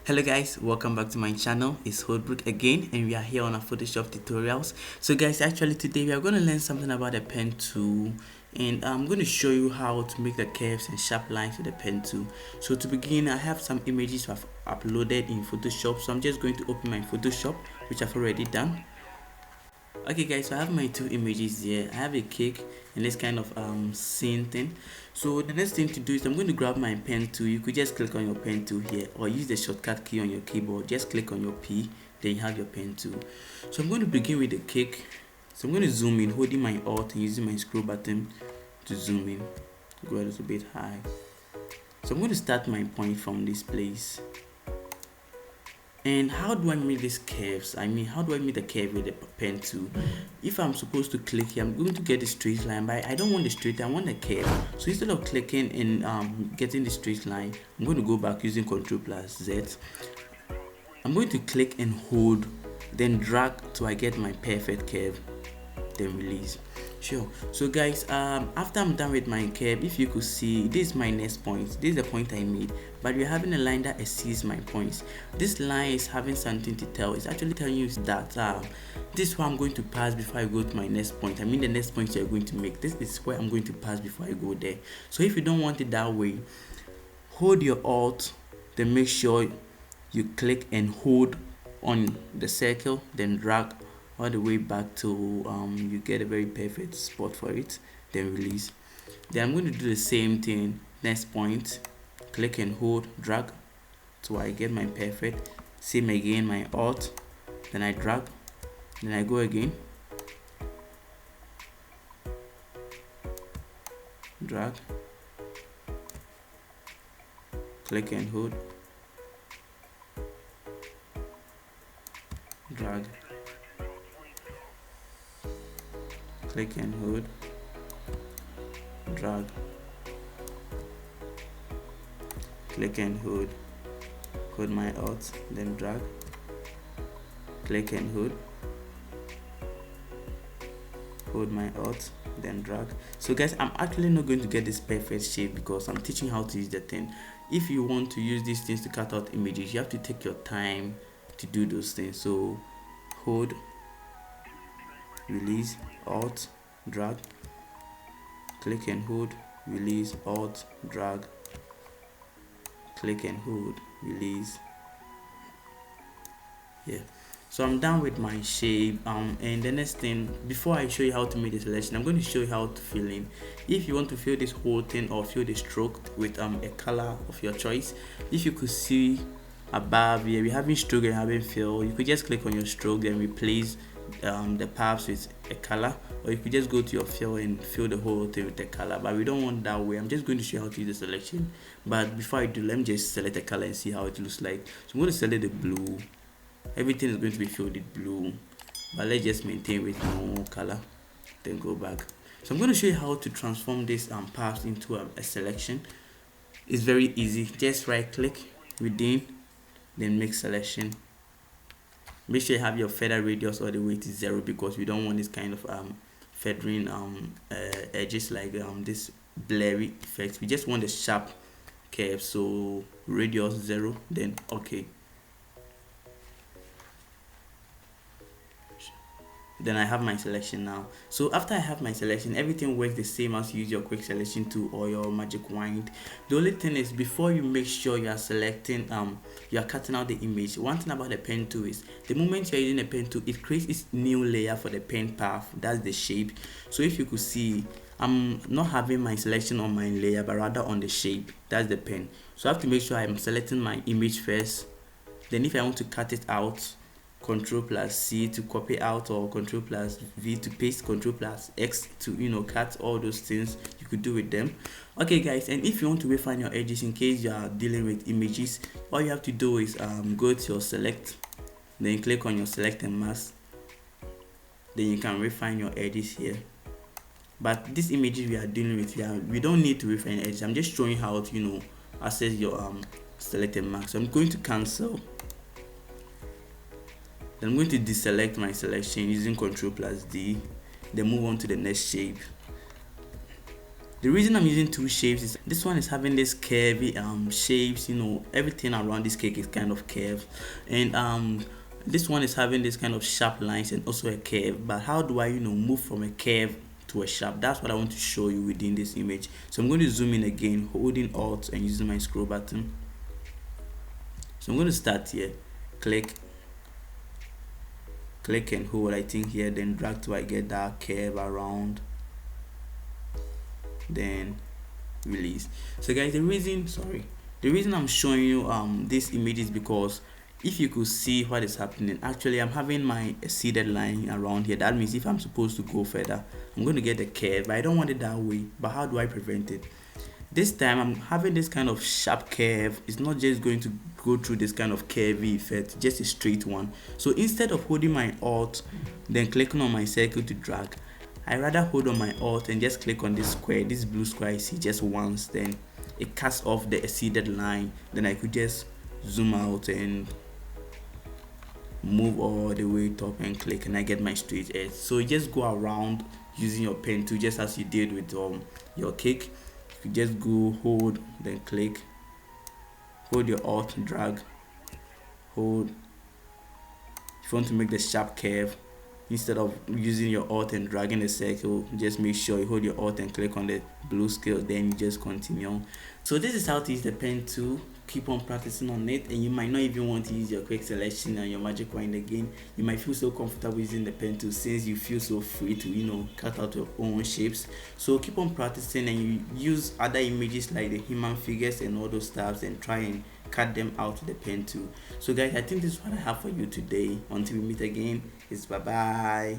Hello guys, welcome back to my channel. It's Holdbrook again, and we are here on our Photoshop tutorials. So guys, actually today we are going to learn something about the pen tool, and I'm going to show you how to make the curves and sharp lines with the pen tool. So to begin, I have some images I've uploaded in Photoshop, so I'm just going to open my Photoshop, which I've already done. Okay guys, so I have my two images here. I have a cake and this kind of scene thing. So the next thing to do is I'm going to grab my pen tool. You could just click on your pen tool here, or use the shortcut key on your keyboard. Just click on your P, then you have your pen tool. So I'm going to begin with the cake. So I'm going to zoom in, holding my Alt and using my scroll button to zoom in. Go a little bit high. So I'm going to start my point from this place. And how do I make these curves? How do I make the curve with the pen tool? If I'm supposed to click here, I'm going to get a straight line, but I don't want the straight, I want the curve. So instead of clicking and getting the straight line, I'm going to go back using Ctrl plus Z. I'm going to click and hold, then drag till I get my perfect curve, then release. Sure. So guys, after I'm done with my curve, if you could see, this is my next point. This is the point I made, but we're having a line that exceeds my points. This line is having something to tell. It's actually telling you that this is where I'm going to pass before I go to my next point. The next point you're going to make. This is where I'm going to pass before I go there. So if you don't want it that way, hold your Alt, then make sure you click and hold on the circle, then drag all the way back till you get a very perfect spot for it, then release. Then I'm going to do the same thing. Next point, click and hold, drag till I get my perfect. Same again, my Alt, then I drag, then I go again, drag, click and hold, drag, click and hold, drag, click and hold my Alt, then drag, click and hold my Alt, then drag. So guys, I'm actually not going to get this perfect shape because I'm teaching how to use the thing. If you want to use these things to cut out images, you have to take your time to do those things. So hold, release, Alt, drag, click and hold, release, Alt, drag, click and hold, release. Yeah, so I'm done with my shape. And the next thing, before I show you how to make the selection, I'm going to show you how to fill in. If you want to fill this whole thing or fill the stroke with a color of your choice, if you could see above here, we're having stroke and having fill. You could just click on your stroke and replace the paths with a color, or you could just go to your fill and fill the whole thing with a color, but we don't want that way. I'm just going to show you how to use the selection, but before I do, let me just select a color and see how it looks like. So I'm going to select the blue. Everything is going to be filled with blue, but let's just maintain with no color, then go back. So I'm going to show you how to transform this path into a selection. It's very easy. Just right click within, then make selection. Make sure you have your feather radius all the way to 0 because we don't want this kind of feathering edges like this blurry effect. We just want a sharp curve. So radius 0, then okay. Then I have my selection now. So after I have my selection, everything works the same as you use your quick selection tool or your magic wand. The only thing is, before you make sure you are selecting you are cutting out the image, one thing about the pen tool is the moment you are using a pen tool, it creates this new layer for the pen path. That's the shape. So if you could see, I'm not having my selection on my layer but rather on the shape. That's the pen. So I have to make sure I'm selecting my image first. Then if I want to cut it out, Control plus C to copy out, or Control plus V to paste, Control plus X to cut. All those things you could do with them. Okay guys, and if you want to refine your edges in case you are dealing with images, all you have to do is go to your select, then click on your select and mask, then you can refine your edges here. But these images we are dealing with here, we don't need to refine edges. I'm just showing how to access your selected mask. So I'm going to cancel. Then I'm going to deselect my selection using Ctrl plus D, then move on to the next shape. The reason I'm using two shapes is this one is having this curvy shapes, everything around this cake is kind of curved, and this one is having this kind of sharp lines and also a curve. But how do I move from a curve to a sharp? That's what I want to show you within this image. So I'm going to zoom in again, holding Alt and using my scroll button. So I'm going to start here, click and hold, I think here, then drag till I get that curve around, then release. So guys, the reason I'm showing you this image is because if you could see what is happening, actually I'm having my seeded line around here. That means if I'm supposed to go further, I'm going to get a curve, but I don't want it that way. But how do I prevent it? This time I'm having this kind of sharp curve. It's not just going to go through this kind of curvy effect, just a straight one. So instead of holding my Alt then clicking on my circle to drag, I rather hold on my Alt and just click on this square, this blue square I see, just once. Then it cuts off the seeded line. Then I could just zoom out and move all the way top and click, and I get my straight edge. So you just go around using your pen tool, just as you did with your cake. You just go, hold, then click, hold your Alt, drag, hold. If you want to make the sharp curve, instead of using your Alt and dragging the circle, just make sure you hold your Alt and click on the blue scale, then you just continue. So this is how to use the pen tool. Keep on practicing on it, and you might not even want to use your quick selection and your magic wand again. You might feel so comfortable using the pen tool since you feel so free to cut out your own shapes. So keep on practicing, and you use other images like the human figures and all those stuffs and try and cut them out with the pen tool. So guys, I think this is what I have for you today. Until we meet again, it's bye bye.